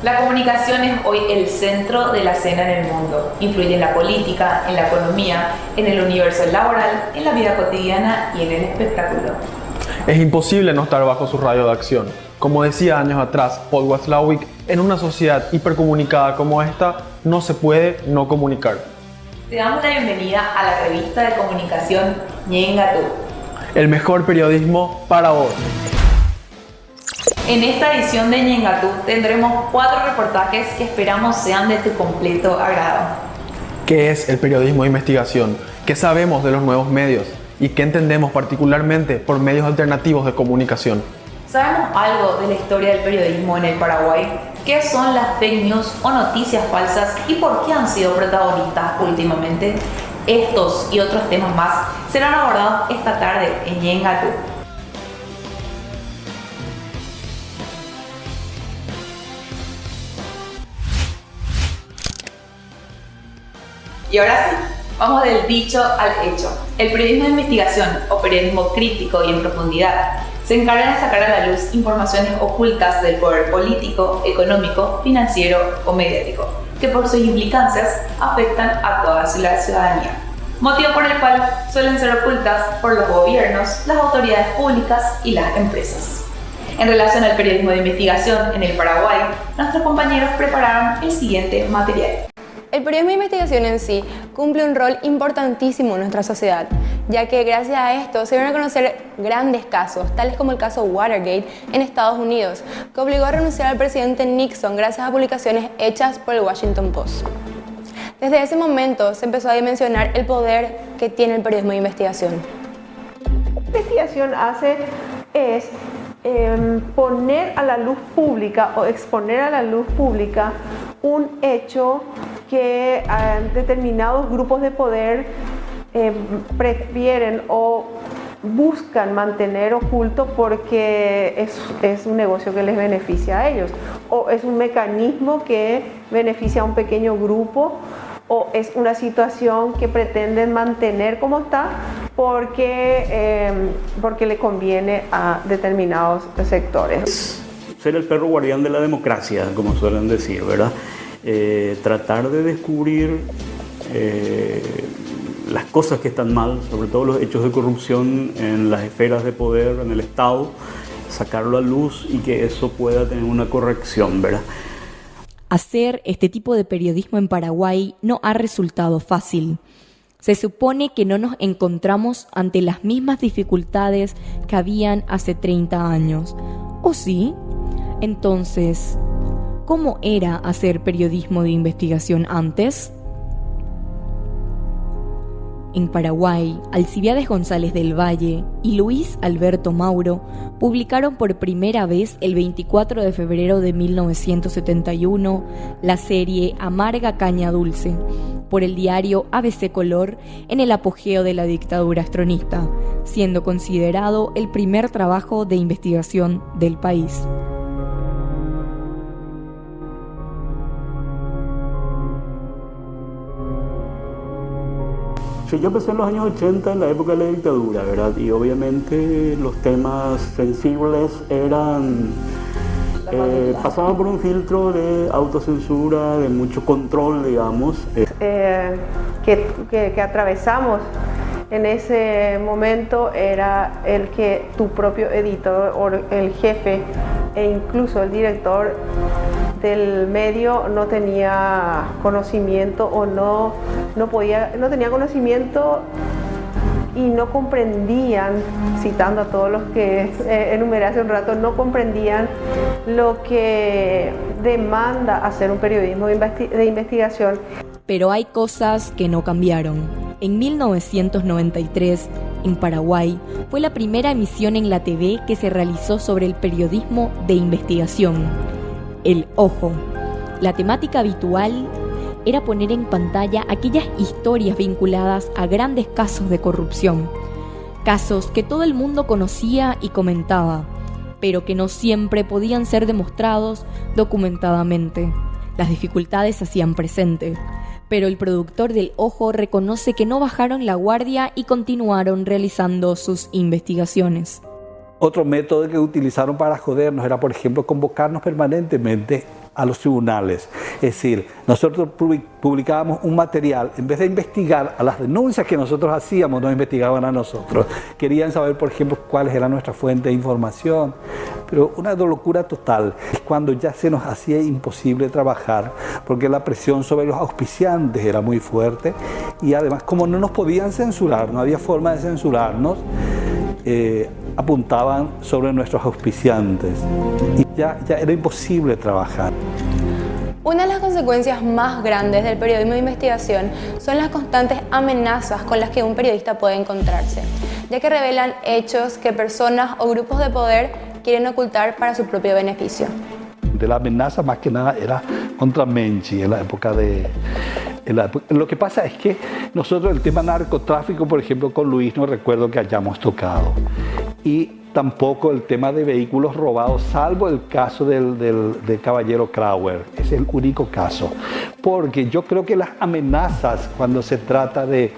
La comunicación es hoy el centro de la escena en el mundo. Influye en la política, en la economía, en el universo laboral, en la vida cotidiana y en el espectáculo. Es imposible no estar bajo su radio de acción. Como decía años atrás Paul Watzlawick, en una sociedad hipercomunicada como esta, no se puede no comunicar. Te damos la bienvenida a la revista de comunicación Ñengatú. El mejor periodismo para vos. En esta edición de Ñengatú tendremos 4 reportajes que esperamos sean de tu completo agrado. ¿Qué es el periodismo de investigación? ¿Qué sabemos de los nuevos medios? ¿Y qué entendemos particularmente por medios alternativos de comunicación? ¿Sabemos algo de la historia del periodismo en el Paraguay? ¿Qué son las fake news o noticias falsas y por qué han sido protagonistas últimamente? Estos y otros temas más serán abordados esta tarde en Ñengatú. Y ahora sí, vamos del dicho al hecho. El periodismo de investigación o periodismo crítico y en profundidad se encarga de sacar a la luz informaciones ocultas del poder político, económico, financiero o mediático, que por sus implicancias afectan a toda la ciudadanía. Motivo por el cual suelen ser ocultas por los gobiernos, las autoridades públicas y las empresas. En relación al periodismo de investigación en el Paraguay, nuestros compañeros prepararon el siguiente material. El periodismo de investigación en sí cumple un rol importantísimo en nuestra sociedad, ya que gracias a esto se van a conocer grandes casos, tales como el caso Watergate en Estados Unidos, que obligó a renunciar al presidente Nixon gracias a publicaciones hechas por el Washington Post. Desde ese momento se empezó a dimensionar el poder que tiene el periodismo de investigación. Lo que la investigación hace es poner a la luz pública o exponer a la luz pública un hecho que determinados grupos de poder prefieren o buscan mantener oculto porque es un negocio que les beneficia a ellos, o es un mecanismo que beneficia a un pequeño grupo, o es una situación que pretenden mantener como está porque le conviene a determinados sectores. Ser el perro guardián de la democracia, como suelen decir, ¿verdad? Tratar de descubrir las cosas que están mal, sobre todo los hechos de corrupción en las esferas de poder, en el Estado, sacarlo a luz y que eso pueda tener una corrección, ¿verdad? Hacer este tipo de periodismo en Paraguay no ha resultado fácil. Se supone que no nos encontramos ante las mismas dificultades que habían hace 30 años. ¿O sí? Entonces, ¿cómo era hacer periodismo de investigación antes? En Paraguay, Alcibiades González del Valle y Luis Alberto Mauro publicaron por primera vez el 24 de febrero de 1971 la serie Amarga Caña Dulce por el diario ABC Color en el apogeo de la dictadura astronista, siendo considerado el primer trabajo de investigación del país. Sí, yo empecé en los años 80, en la época de la dictadura, ¿verdad? Y obviamente los temas sensibles eran... pasaban por un filtro de autocensura, de mucho control, digamos. Que atravesamos en ese momento era el que tu propio editor o el jefe e incluso el director del medio no tenía conocimiento o no tenía conocimiento y no comprendían, citando a todos los que enumeré hace un rato, no comprendían lo que demanda hacer un periodismo de investigación. Pero hay cosas que no cambiaron. En 1993, en Paraguay, fue la primera emisión en la TV que se realizó sobre el periodismo de investigación. El Ojo. La temática habitual era poner en pantalla aquellas historias vinculadas a grandes casos de corrupción. Casos que todo el mundo conocía y comentaba, pero que no siempre podían ser demostrados documentadamente. Las dificultades se hacían presente, pero el productor del Ojo reconoce que no bajaron la guardia y continuaron realizando sus investigaciones. Otro método que utilizaron para jodernos era, por ejemplo, convocarnos permanentemente a los tribunales. Es decir, nosotros publicábamos un material, en vez de investigar a las denuncias que nosotros hacíamos, nos investigaban a nosotros. Querían saber, por ejemplo, cuáles eran nuestras fuentes de información. Pero una locura total es cuando ya se nos hacía imposible trabajar, porque la presión sobre los auspiciantes era muy fuerte y además, como no nos podían censurar, no había forma de censurarnos, apuntaban sobre nuestros auspiciantes y ya era imposible trabajar. Una de las consecuencias más grandes del periodismo de investigación son las constantes amenazas con las que un periodista puede encontrarse, ya que revelan hechos que personas o grupos de poder quieren ocultar para su propio beneficio. De la amenaza más que nada era contra Menchi en la época de... Lo que pasa es que nosotros el tema narcotráfico, por ejemplo, con Luis no recuerdo que hayamos tocado. Y tampoco el tema de vehículos robados, salvo el caso del caballero Krauer. Es el único caso. Porque yo creo que las amenazas, cuando se trata de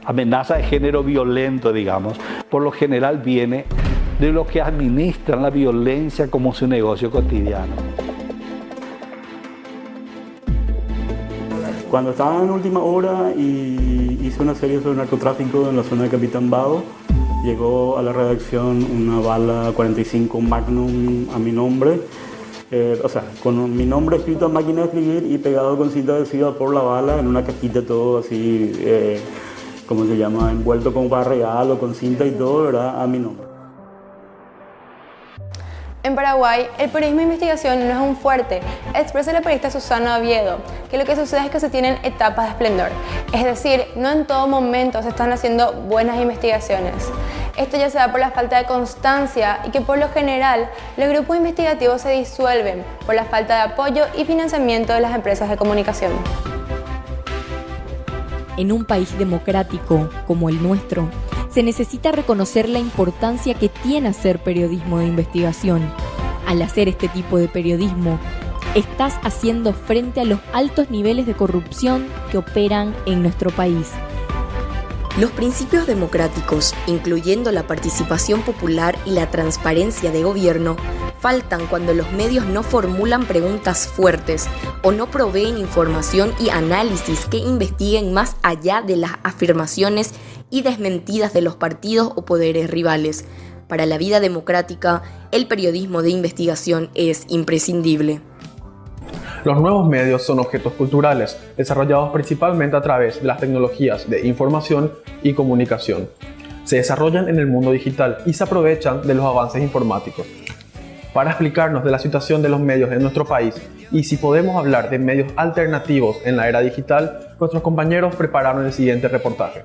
amenaza de género violento, digamos, por lo general viene de los que administran la violencia como su negocio cotidiano. Cuando estaba en Última Hora y hice una serie sobre narcotráfico en la zona de Capitán Bado, llegó a la redacción una bala 45 Magnum a mi nombre, con mi nombre escrito en máquina de escribir y pegado con cinta adhesiva por la bala en una cajita todo así, ¿cómo se llama? Envuelto con barra real o con cinta y todo, ¿verdad? A mi nombre. En Paraguay, el periodismo de investigación no es un fuerte, expresa la periodista Susana Oviedo, que lo que sucede es que se tienen etapas de esplendor, es decir, no en todo momento se están haciendo buenas investigaciones. Esto ya se da por la falta de constancia y que por lo general los grupos investigativos se disuelven por la falta de apoyo y financiamiento de las empresas de comunicación. En un país democrático como el nuestro, se necesita reconocer la importancia que tiene hacer periodismo de investigación. Al hacer este tipo de periodismo, estás haciendo frente a los altos niveles de corrupción que operan en nuestro país. Los principios democráticos, incluyendo la participación popular y la transparencia de gobierno, faltan cuando los medios no formulan preguntas fuertes o no proveen información y análisis que investiguen más allá de las afirmaciones y desmentidas de los partidos o poderes rivales. Para la vida democrática, el periodismo de investigación es imprescindible. Los nuevos medios son objetos culturales, desarrollados principalmente a través de las tecnologías de información y comunicación. Se desarrollan en el mundo digital y se aprovechan de los avances informáticos. Para explicarnos de la situación de los medios en nuestro país y si podemos hablar de medios alternativos en la era digital, nuestros compañeros prepararon el siguiente reportaje.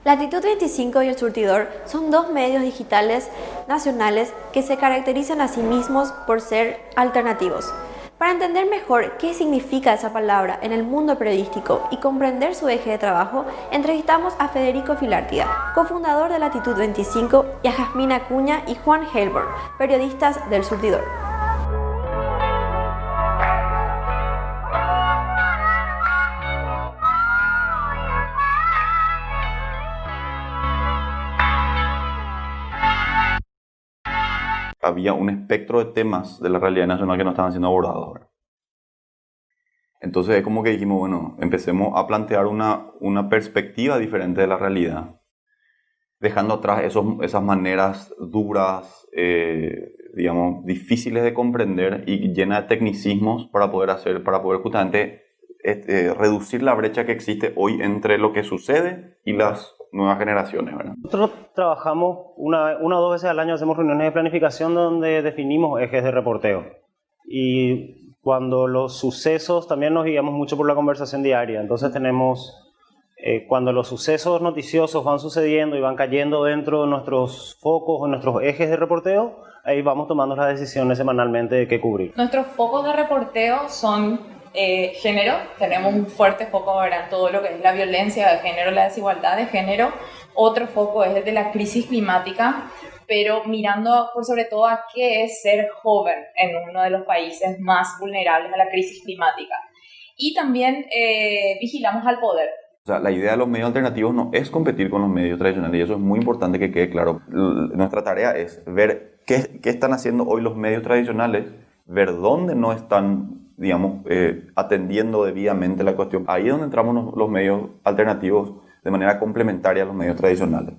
Latitud 25 y El Surtidor son dos medios digitales nacionales que se caracterizan a sí mismos por ser alternativos. Para entender mejor qué significa esa palabra en el mundo periodístico y comprender su eje de trabajo, entrevistamos a Federico Filártida, cofundador de Latitud 25, y a Jazmín Acuña y Juan Helborn, periodistas del Surtidor. Había un espectro de temas de la realidad nacional que no estaban siendo abordados ahora. Entonces es como que dijimos, bueno, empecemos a plantear una perspectiva diferente de la realidad, dejando atrás esas maneras duras, digamos, difíciles de comprender y llenas de tecnicismos para poder justamente reducir la brecha que existe hoy entre lo que sucede y las nuevas generaciones, ¿verdad? Nosotros trabajamos una o dos veces al año, hacemos reuniones de planificación donde definimos ejes de reporteo. Y cuando los sucesos, también nos guiamos mucho por la conversación diaria. Entonces tenemos, cuando los sucesos noticiosos van sucediendo y van cayendo dentro de nuestros focos o nuestros ejes de reporteo, ahí vamos tomando las decisiones semanalmente de qué cubrir. Nuestros focos de reporteo son género, tenemos un fuerte foco ahora en todo lo que es la violencia de género, la desigualdad de género. Otro foco es el de la crisis climática, pero mirando por sobre todo a qué es ser joven en uno de los países más vulnerables a la crisis climática. Y también vigilamos al poder. O sea, la idea de los medios alternativos no es competir con los medios tradicionales, y eso es muy importante que quede claro. Nuestra tarea es ver qué están haciendo hoy los medios tradicionales, ver dónde no están, digamos, atendiendo debidamente la cuestión. Ahí es donde entramos los medios alternativos de manera complementaria a los medios tradicionales.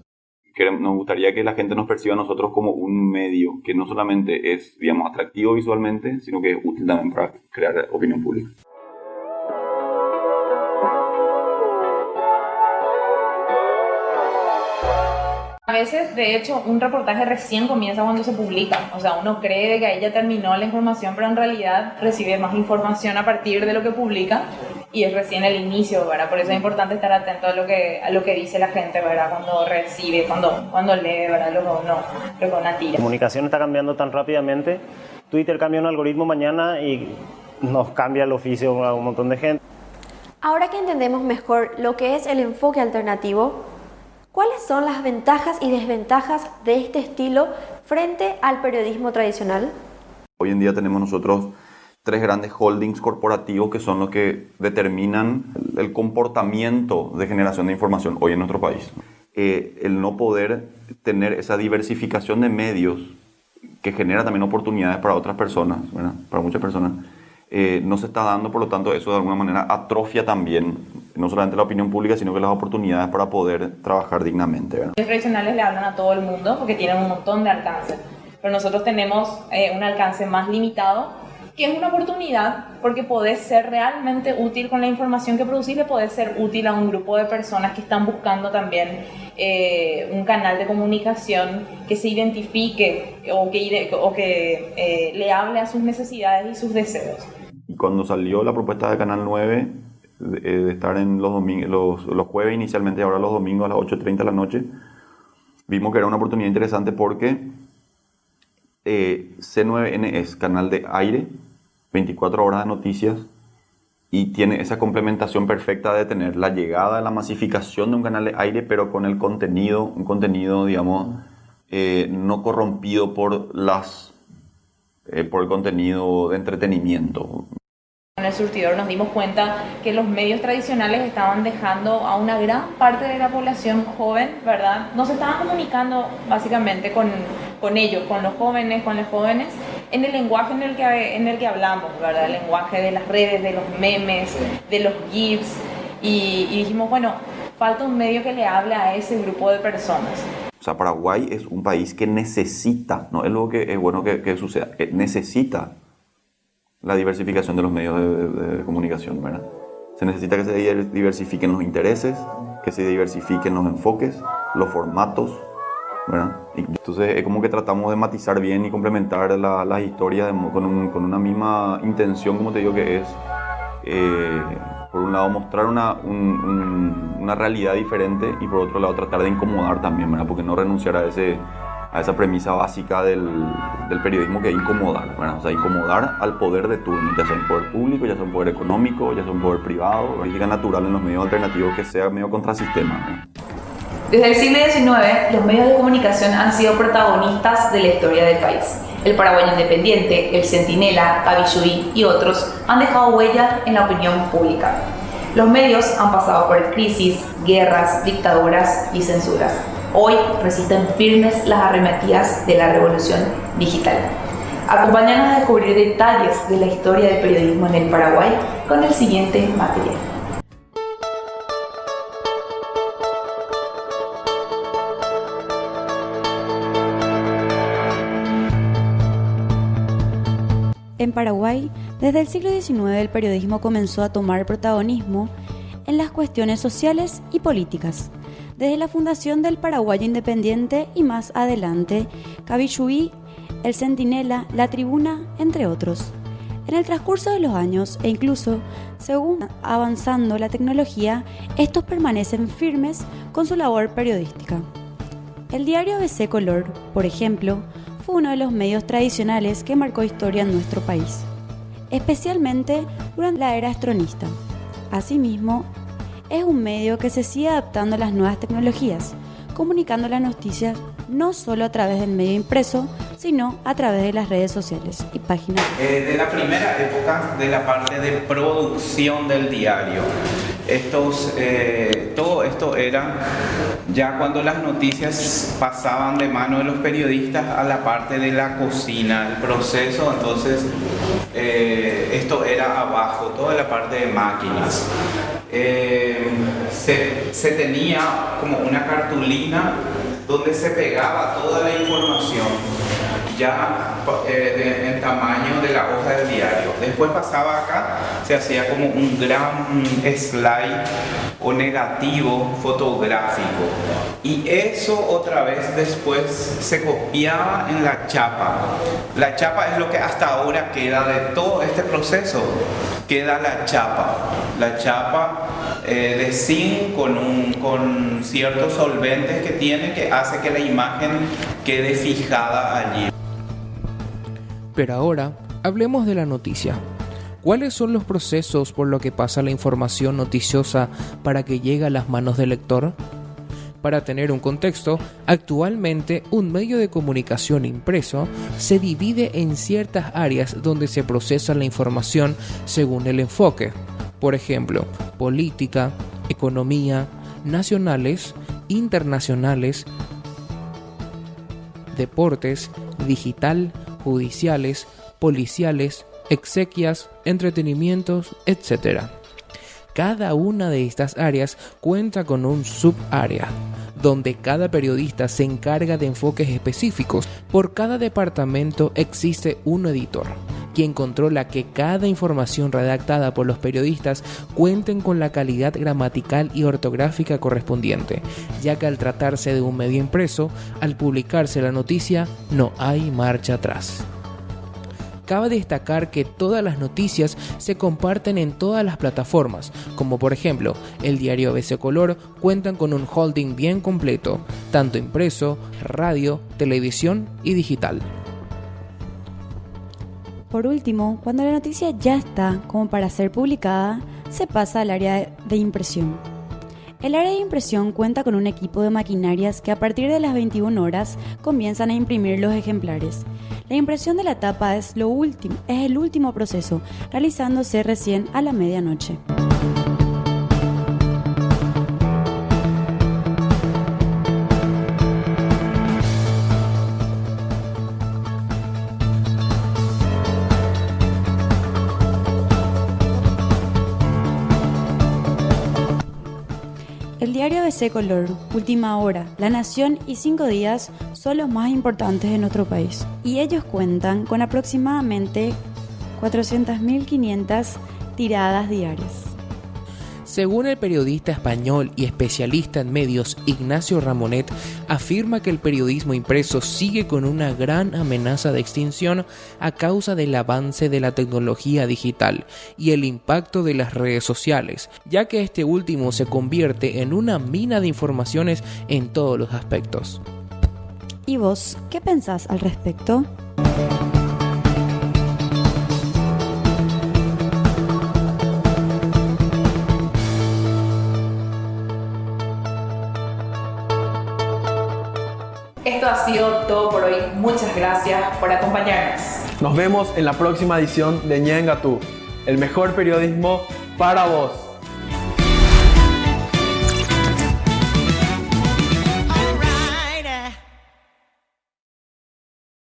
Nos gustaría que la gente nos perciba a nosotros como un medio que no solamente es, digamos, atractivo visualmente, sino que es útil también para crear opinión pública. A veces, de hecho, un reportaje recién comienza cuando se publica. O sea, uno cree que ahí ya terminó la información, pero en realidad recibe más información a partir de lo que publica y es recién el inicio, ¿verdad? Por eso es importante estar atento a lo que dice la gente, ¿verdad? Cuando recibe, cuando lee, ¿verdad? Lo que una tira. La comunicación está cambiando tan rápidamente. Twitter cambia un algoritmo mañana y nos cambia el oficio a un montón de gente. Ahora que entendemos mejor lo que es el enfoque alternativo, ¿cuáles son las ventajas y desventajas de este estilo frente al periodismo tradicional? Hoy en día tenemos nosotros 3 grandes holdings corporativos que son los que determinan el comportamiento de generación de información hoy en nuestro país. El no poder tener esa diversificación de medios que genera también oportunidades para otras personas, ¿verdad? Para muchas personas, no se está dando, por lo tanto eso de alguna manera atrofia también no solamente la opinión pública, sino que las oportunidades para poder trabajar dignamente, ¿verdad? Los tradicionales le hablan a todo el mundo porque tienen un montón de alcance, pero nosotros tenemos un alcance más limitado, que es una oportunidad porque podés ser realmente útil con la información que producís, le podés ser útil a un grupo de personas que están buscando también un canal de comunicación que se identifique o que le hable a sus necesidades y sus deseos. Y cuando salió la propuesta de Canal 9 de estar en los jueves inicialmente y ahora los domingos a las 8:30 de la noche, vimos que era una oportunidad interesante porque C9N es canal de aire, 24 horas de noticias, y tiene esa complementación perfecta de tener la llegada, la masificación de un canal de aire, pero con el contenido, un contenido, digamos, no corrompido por el contenido de entretenimiento. En el surtidor nos dimos cuenta que los medios tradicionales estaban dejando a una gran parte de la población joven, ¿verdad? No se estaban comunicando básicamente con ellos, con los jóvenes, en el lenguaje en el que hablamos, ¿verdad? El lenguaje de las redes, de los memes, de los GIFs. Y dijimos, bueno, falta un medio que le hable a ese grupo de personas. O sea, Paraguay es un país que necesita, no es lo que es bueno que suceda, que necesita la diversificación de los medios de comunicación, ¿verdad? Se necesita que se diversifiquen los intereses, que se diversifiquen los enfoques, los formatos, ¿verdad? Y entonces es como que tratamos de matizar bien y complementar las historias con una misma intención, como te digo, que es, por un lado, mostrar una realidad diferente y por otro lado tratar de incomodar también, ¿verdad? Porque no renunciar a esa premisa básica del periodismo, que es incomodar, ¿verdad? O sea, incomodar al poder de turno, ya sea un poder público, ya sea un poder económico, ya sea un poder privado, política natural en los medios alternativos, que sea medio contrasistema, ¿no? Desde el siglo XIX, los medios de comunicación han sido protagonistas de la historia del país. El Paraguayo Independiente, El Centinela, Cabiyuí y otros han dejado huella en la opinión pública. Los medios han pasado por crisis, guerras, dictaduras y censuras. Hoy resisten firmes las arremetidas de la revolución digital. Acompáñanos a descubrir detalles de la historia del periodismo en el Paraguay con el siguiente material. En Paraguay, desde el siglo XIX el periodismo comenzó a tomar protagonismo en las cuestiones sociales y políticas. Desde la fundación del Paraguayo Independiente y más adelante, Cabiyuí, El Centinela, La Tribuna, entre otros. En el transcurso de los años, e incluso según avanzando la tecnología, estos permanecen firmes con su labor periodística. El diario ABC Color, por ejemplo, fue uno de los medios tradicionales que marcó historia en nuestro país, especialmente durante la era astronista. Asimismo, es un medio que se sigue adaptando a las nuevas tecnologías, comunicando las noticias no solo a través del medio impreso, sino a través de las redes sociales y páginas. De la primera época de la parte de producción del diario, todo esto era ya cuando las noticias pasaban de mano de los periodistas a la parte de la cocina, el proceso. Entonces esto era abajo, toda la parte de máquinas. Se tenía como una cartulina donde se pegaba toda la información ya en tamaño de la hoja del diario. Después pasaba acá, se hacía como un gran slide o negativo fotográfico, y eso otra vez después se copiaba en la chapa. La chapa es lo que hasta ahora queda de todo este proceso, queda la chapa de zinc con ciertos solventes que tiene, que hace que la imagen quede fijada allí. Pero ahora, hablemos de la noticia. ¿Cuáles son los procesos por los que pasa la información noticiosa para que llegue a las manos del lector? Para tener un contexto, actualmente un medio de comunicación impreso se divide en ciertas áreas donde se procesa la información según el enfoque. Por ejemplo, política, economía, nacionales, internacionales, deportes, digital, judiciales, policiales, exequias, entretenimientos, etc. Cada una de estas áreas cuenta con un subárea, donde cada periodista se encarga de enfoques específicos. Por cada departamento existe un editor, quien controla que cada información redactada por los periodistas cuenten con la calidad gramatical y ortográfica correspondiente, ya que al tratarse de un medio impreso, al publicarse la noticia, no hay marcha atrás. Cabe destacar que todas las noticias se comparten en todas las plataformas, como por ejemplo, el diario ABC Color cuentan con un holding bien completo, tanto impreso, radio, televisión y digital. Por último, cuando la noticia ya está como para ser publicada, se pasa al área de impresión. El área de impresión cuenta con un equipo de maquinarias que a partir de las 21 horas comienzan a imprimir los ejemplares. La impresión de la tapa es el último proceso, realizándose recién a la medianoche. El diario ABC Color, Última Hora, La Nación y 5 Días son los más importantes de nuestro país. Y ellos cuentan con aproximadamente 400.500 tiradas diarias. Según el periodista español y especialista en medios Ignacio Ramonet, afirma que el periodismo impreso sigue con una gran amenaza de extinción a causa del avance de la tecnología digital y el impacto de las redes sociales, ya que este último se convierte en una mina de informaciones en todos los aspectos. ¿Y vos, qué pensás al respecto? Esto ha sido todo por hoy. Muchas gracias por acompañarnos. Nos vemos en la próxima edición de Ñengatú, el mejor periodismo para vos.